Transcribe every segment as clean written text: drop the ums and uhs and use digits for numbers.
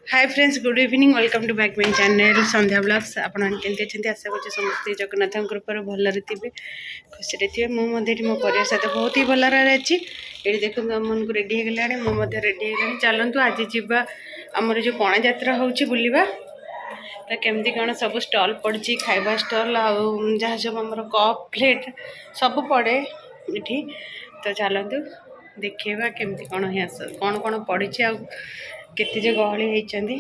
Hi friends good evening welcome to back my channel Sandhya blogs आपण केमती अच्छे आशा कर समस्त जगन्नाथ कृपा भलरे थे खुशी थे मुझे मो परिवार सहित बहुत ही भलर अच्छी ये देखो मन को रेडी हो गला मुझे रेडी हो चलतु आज जावा आमर जो पणा यात्रा हो बुलवा तो केमती कौन सब स्टल पड़ी खाଇବା स्टल जहाँ सब आम कप प्लेट सब पड़े ये तो चलतु देखा केमती कौन कौन कौन पड़ी केते जे गहली होती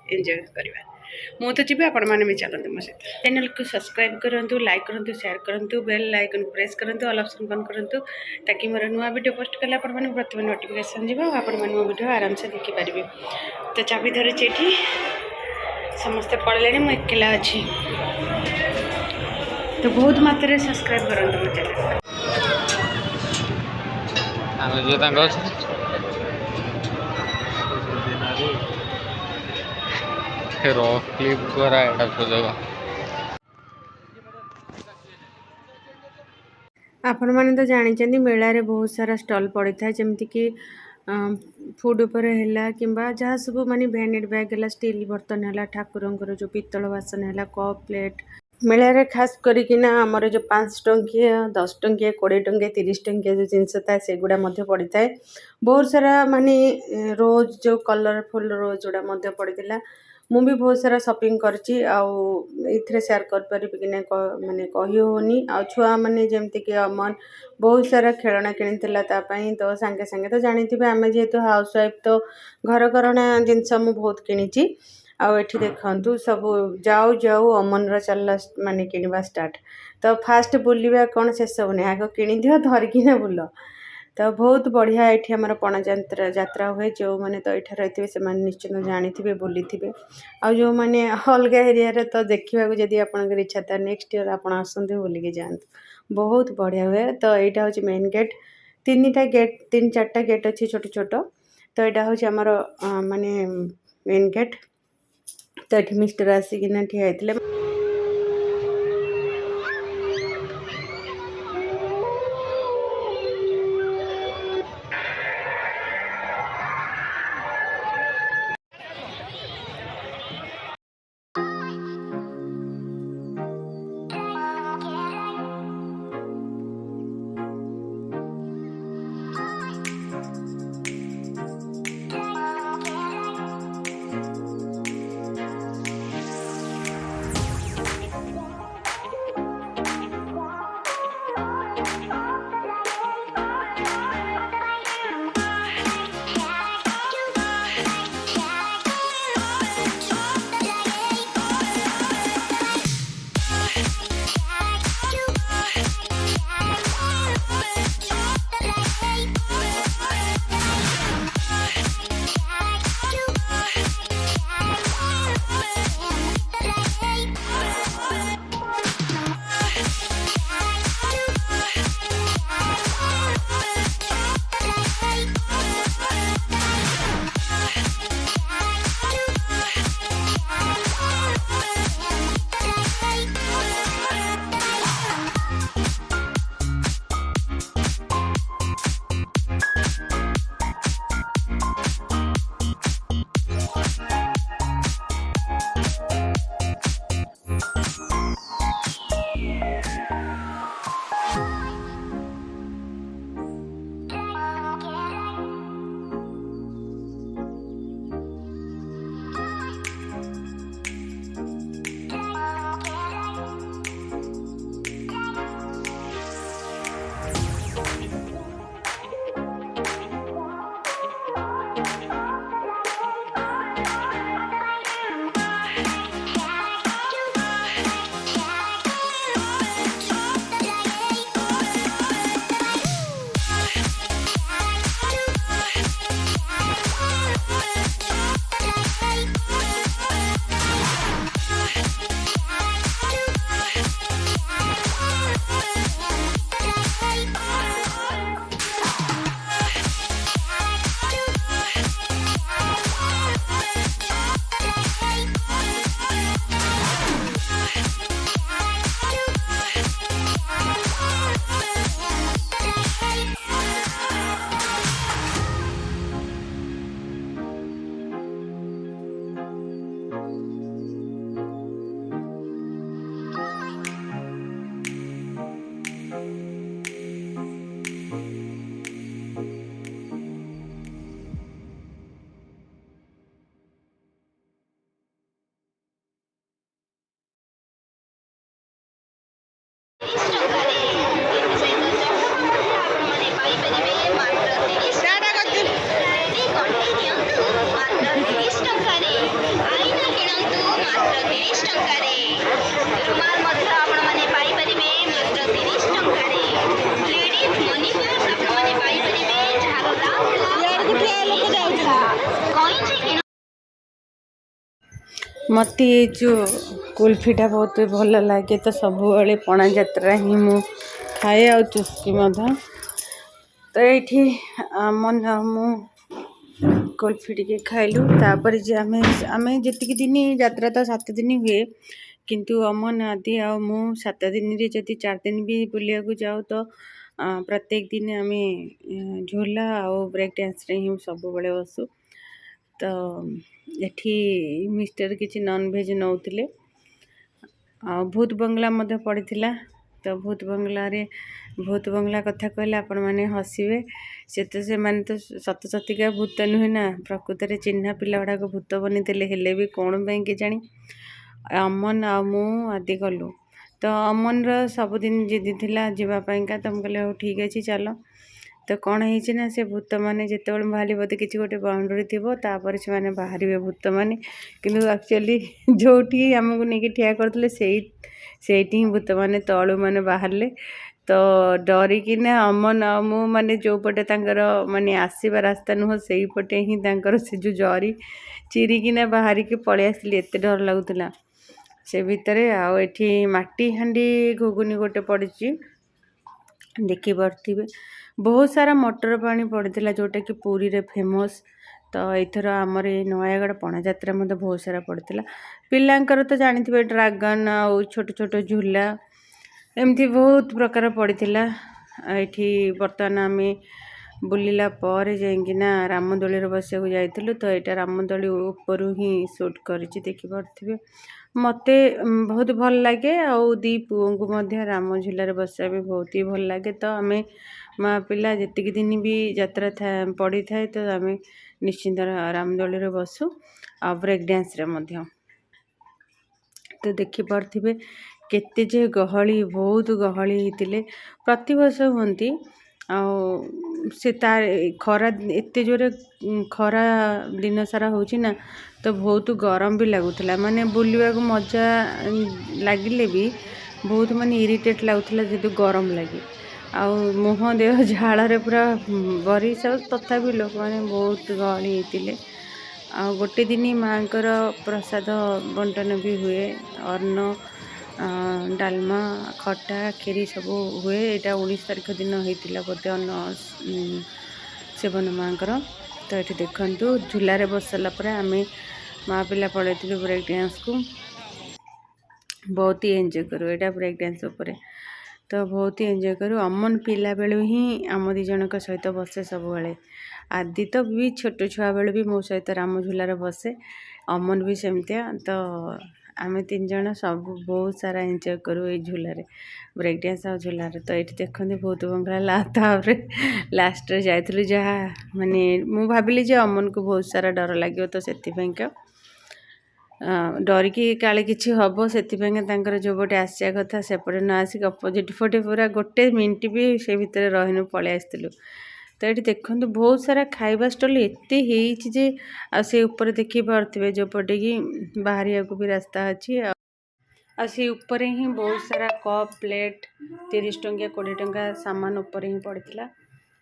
एंजॉय करवा मु तो जी आपण मैंने भी चलते मो सहित चैनल को सब्सक्राइब करूँ लाइक करूँ शेयर करूँ बेल आइकन प्रेस करूँ ऑल ऑप्शन बंद करूँ ताकि मोर नुआ वीडियो पोस्ट कले आपने प्रथम नोटिफिकेशन जीव आपण मैंने मो वीडियो आराम से देखिपारे तो चाबी धरी ये समस्ते पड़े मुझे एकला अच्छी तो बहुत मात्रा सब्सक्राइब करूँ मो चैनल रॉक क्लिप द्वारा एडा खोजवा आपण मैंने तो जानी मेला रे बहुत सारा स्टॉल पड़ी था जमती कि फूड उपर है कि जहाँ सब माने भैंडेड बैग है स्टील बर्तन है ठाकुर जो पितल बासन है कप प्लेट मेला रे खास करिकिना आमर जो 5 टंकिया 10 टंकिया 20 टंकिया 30 टंकिया जो जिनस था सेगुड़ा पड़ी था बहुत सारा माने रोज जो कलरफुल रोज गुड़ा पड़ी मु भी बहुत सारा शॉपिंग करची इथरे शेयर कर पारि कि ना माने कही होनी आ छुआ माने जेमती कि अमन बहुत सारा खेलना किनी तो सांगे सांगे तो जानी आम जेहेतु हाउस वाइफ तो घर करना जिनस मु बहुत किनी आठी देखु सब जाऊ जाऊ अमन चलला माने किणवा स्टार्ट तो फास्ट बुलवा कौन शेष होनी आग किणी दियो धरिकिना बुल तो बहुत बढ़िया ये आम पणा यात्रा हुए जो मैंने तो ये रही से निश्चित जानी थे बुली थे आ जो मैंने अलग एरिया तो देखा जदि आपंकर इच्छा था नेक्स्ट ईयर आप आसते बुलिकी जातु बहुत बढ़िया हुए तो यहाँ हूँ मेन गेट 3टा गेट 3-4टा गेट अच्छी छोट छोट तो यहाँ हूँ आमर माने मेन गेट तो ये मिस्टर आसिकिना ठिया होते ମୋତେ ଏ ଯେଉଁ କୁଲ୍ଫିଟା ବହୁତ ଭଲ ଲାଗେ ତ ସବୁବେଳେ ପଣା ଯାତ୍ରା ହିଁ ମୁଁ ଖାଏ ଆଉ ଚୁସ୍କି ମଧ୍ୟ। ତ ଏଇଠି ମୁଁ କୁଲ୍ଫି ଟିକେ ଖାଇଲୁ। ତାପରେ ଯେ ଆମେ ଯେତିକି ଦିନ ଯାତ୍ରା ତ 7 ଦିନ ହୁଏ, କିନ୍ତୁ ଅମନ ଆଦି ଆଉ ମୁଁ 7 ଦିନରେ ଯଦି 4 ଦିନ ବି ବୁଲିବାକୁ ଯାଉ ତ ପ୍ରତ୍ୟେକ ଦିନ ଆମେ ଝୁଲା ଆଉ ବ୍ରେକ୍ ଡ୍ୟାନ୍ସରେ ହିଁ ସବୁବେଳେ ବସୁ। ତ ଏଠି ମିଷ୍ଟର କିଛି ନନ୍ଭେଜ୍ ନେଉଥିଲେ ଆଉ ଭୂତ ବଙ୍ଗଲା ମଧ୍ୟ ପଡ଼ିଥିଲା। ତ ଭୂତ ବଙ୍ଗଲା କଥା କହିଲେ ଆପଣମାନେ ହସିବେ। ସେମାନେ ତ ସତ ସତିକା ଭୂତ ନୁହେଁ ନା, ପ୍ରକୃତରେ ଚିହ୍ନା ପିଲା ଗୁଡ଼ାକ ଭୂତ ବନିଥିଲେ। ହେଲେ ବି କ'ଣ ପାଇଁ କେଜାଣି ଅମନ ଆଉ ମୁଁ ଆଦି ଗଲୁ। ତ ଅମନର ସବୁଦିନ ଜିଦି ଥିଲା ଯିବା ପାଇଁକା। ତ ମୁଁ କହିଲି ହଉ ଠିକ୍ ଅଛି ଚାଲ। ତ କ'ଣ ହେଇଛି ନା, ସେ ଭୂତମାନେ ଯେତେବେଳେ ବାହାରିଲେ ବୋଧେ କିଛି ଗୋଟେ ବାଉଣ୍ଡରୀ ଥିବ, ତାପରେ ସେମାନେ ବାହାରିବେ ଭୂତମାନେ। କିନ୍ତୁ ଆକ୍ଚୁଆଲି ଯେଉଁଠି ଆମକୁ ନେଇକି ଠିଆ କରିଥିଲେ ସେଇଠି ହିଁ ଭୂତମାନେ ତଳୁ ମାନେ ବାହାରିଲେ। ତ ଡରିକିନା ଅମନ ଆଉ ମୁଁ ମାନେ ଯେଉଁପଟେ ତାଙ୍କର ମାନେ ଆସିବା ରାସ୍ତା ନୁହଁ, ସେଇପଟେ ହିଁ ତାଙ୍କର ସେ ଯେଉଁ ଜରି ଚିରିକିନା ବାହାରିକି ପଳେଇ ଆସିଲି। ଏତେ ଡର ଲାଗୁଥିଲା ସେ ଭିତରେ। ଆଉ ଏଠି ମାଟି ହାଣ୍ଡି ଘୁଗୁନି ଗୋଟେ ପଡ଼ିଛି, ଦେଖିପାରୁଥିବେ। ବହୁତ ସାରା ମଟର ପାଣି ପଡ଼ିଥିଲା, ଯେଉଁଟାକି ପୁରୀରେ ଫେମସ୍। ତ ଏଇଥର ଆମର ଏଇ ନୟାଗଡ଼ ପଣା ଯାତ୍ରା ମଧ୍ୟ ବହୁତ ସାରା ପଡ଼ିଥିଲା। ପିଲାଙ୍କର ତ ଜାଣିଥିବେ ଡ୍ରାଗନ୍ ଆଉ ଛୋଟ ଛୋଟ ଝୁଲା ଏମିତି ବହୁତ ପ୍ରକାର ପଡ଼ିଥିଲା। ଏଠି ବର୍ତ୍ତମାନ ଆମେ ବୁଲିଲା ପରେ ଯାଇକିନା ରାମଦୋଳିରେ ବସିବାକୁ ଯାଇଥିଲୁ। ତ ଏଇଟା ରାମଦୋଳି ଉପରୁ ହିଁ ସୁଟ୍ କରିଛି, ଦେଖିପାରୁଥିବେ। ମୋତେ ବହୁତ ଭଲ ଲାଗେ ଆଉ ଦି ପୁଅଙ୍କୁ ମଧ୍ୟ ରାମ ଝୁଲାରେ ବସିବା ବି ବହୁତ ହି ଭଲ ଲାଗେ। ତ ଆମେ ମା ପିଲା ଯେତିକି ଦିନ ବି ଯାତ୍ରା ପଡ଼ିଥାଏ ତ ଆମେ ନିଶ୍ଚିନ୍ତ ରାମଦୋଳିରେ ବସୁ ଆଉ ବ୍ରେକ୍ ଡ୍ୟାନ୍ସରେ ମଧ୍ୟ। ତ ଦେଖିପାରୁଥିବେ କେତେ ଯେ ଗହଳି, ବହୁତ ଗହଳି ହେଇଥିଲେ। ପ୍ରତିବର୍ଷ ହୁଅନ୍ତି। ଆଉ ସେ ଖରା ଏତେ ଜୋରେ ଖରା ଦିନ ସାରା ହେଉଛି ନା, ତ ବହୁତ ଗରମ ବି ଲାଗୁଥିଲା। ମାନେ ବୁଲିବାକୁ ମଜା ଲାଗିଲେ ବି ବହୁତ ମାନେ ଇରିଟେଟ୍ ଲାଗୁଥିଲା, ଯେହେତୁ ଗରମ ଲାଗେ। ଆଉ ମୁହଁ ଦେହ ଝାଳରେ ପୁରା ବରିଶ। ତଥାପି ଲୋକମାନେ ବହୁତ ଗହଳି ହେଇଥିଲେ। ଆଉ ଗୋଟେ ଦିନ ମାଆଙ୍କର ପ୍ରସାଦ ବଣ୍ଟନ ବି ହୁଏ। ଅନ୍ନ, ଡାଲମା, ଖଟା, କ୍ଷୀରି ସବୁ ହୁଏ। ଏଇଟା 19 ତାରିଖ ଦିନ ହେଇଥିଲା ବୋଧେ ଅନ୍ନ ସେବନ ମାଆଙ୍କର। ତ ଏଠି ଦେଖନ୍ତୁ ଝୁଲାରେ ବସିଲା ପରେ ଆମେ ମା ପିଲା ପଳେଇଥିଲୁ ବ୍ରେକ୍ ଡ୍ୟାନ୍ସକୁ। ବହୁତ ହି ଏନ୍ଜୟ କରୁ ଏଇଟା ବ୍ରେକ୍ ଡ୍ୟାନ୍ସ ଉପରେ। ତ ବହୁତ ହି ଏନ୍ଜୟ କରୁ। ଅମନ ପିଲାବେଳୁ ହିଁ ଆମ 2 ଜଣଙ୍କ ସହିତ ବସେ ସବୁବେଳେ। ଆଦି ତ ବି ଛୋଟ ଛୁଆବେଳୁ ବି ମୋ ସହିତ ରାମ ଝୁଲାରେ ବସେ, ଅମନ ବି ସେମିତିଆ। ତ ଆମେ 3 ଜଣ ସବୁ ବହୁତ ସାରା ଏନ୍ଜୟ କରୁ ଏଇ ଝୁଲାରେ, ବ୍ରେକ୍ ଡ୍ୟାନ୍ସ ଆଉ ଝୁଲାରେ। ତ ଏଇଠି ଦେଖନ୍ତି ଭୂତ ବଙ୍ଗଳା। ତାପରେ ଲାଷ୍ଟରେ ଯାଇଥିଲୁ, ଯାହା ମାନେ ମୁଁ ଭାବିଲି ଯେ ଅମନକୁ ବହୁତ ସାରା ଡର ଲାଗିବ, ତ ସେଥିପାଇଁକା ଡରିକି କାଳେ କିଛି ହେବ, ସେଥିପାଇଁକା ତାଙ୍କର ଯେଉଁପଟେ ଆସିବା କଥା ସେପଟେ ନ ଆସିକି ଅପୋଜିଟ୍ ପଟେ ପୁରା 1 ମିନିଟ୍ ବି ସେ ଭିତରେ ରହିନୁ, ପଳେଇ ଆସିଥିଲୁ। ତ ଏଠି ଦେଖନ୍ତୁ ବହୁତ ସାରା ଖାଇବା ଷ୍ଟଲ୍ ଏତେ ହେଇଛି ଯେ, ଆଉ ସେ ଉପରେ ଦେଖିପାରୁଥିବେ ଯେଉଁପଟେ କି ବାହାରିବାକୁ ବି ରାସ୍ତା ଅଛି। ଆଉ ସେ ଉପରେ ହିଁ ବହୁତ ସାରା କପ୍ ପ୍ଲେଟ୍ 30 ଟଙ୍କିଆ 20 ଟଙ୍କା ସାମାନ ଉପରେ ହିଁ ପଡ଼ିଥିଲା।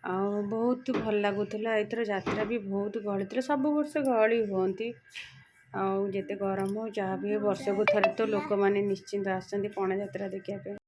ଆଉ ବହୁତ ଭଲ ଲାଗୁଥିଲା। ଏଥର ଯାତ୍ରା ବି ବହୁତ ଗହଳି ଥିଲା। ସବୁ ବର୍ଷ ଗହଳି ହୁଅନ୍ତି। ଆଉ ଯେତେ ଗରମ ହଉ ଯାହା ବି ବର୍ଷକୁ ଥରେ ତ ଲୋକମାନେ ନିଶ୍ଚିନ୍ତ ଆସନ୍ତି ପଣା ଯାତ୍ରା ଦେଖିବା ପାଇଁ।